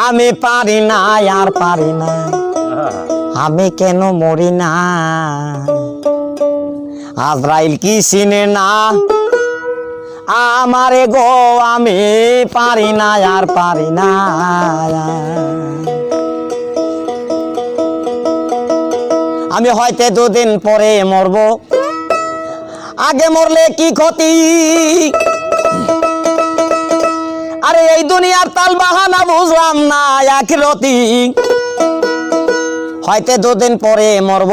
আমি পারি না আর পারি না, আমি কেন মরি না? আজরাইল কি চিনে না আমারে গো? আমি পারি না আর পারি না। আমি হয়তো দুদিন পরে মরব, আগে মরলে কি ক্ষতি? আরে এই দুনিয়ার তাল বাহানা বুঝলাম না আখিরাতি। হয়তো দুদিন পরে মরব,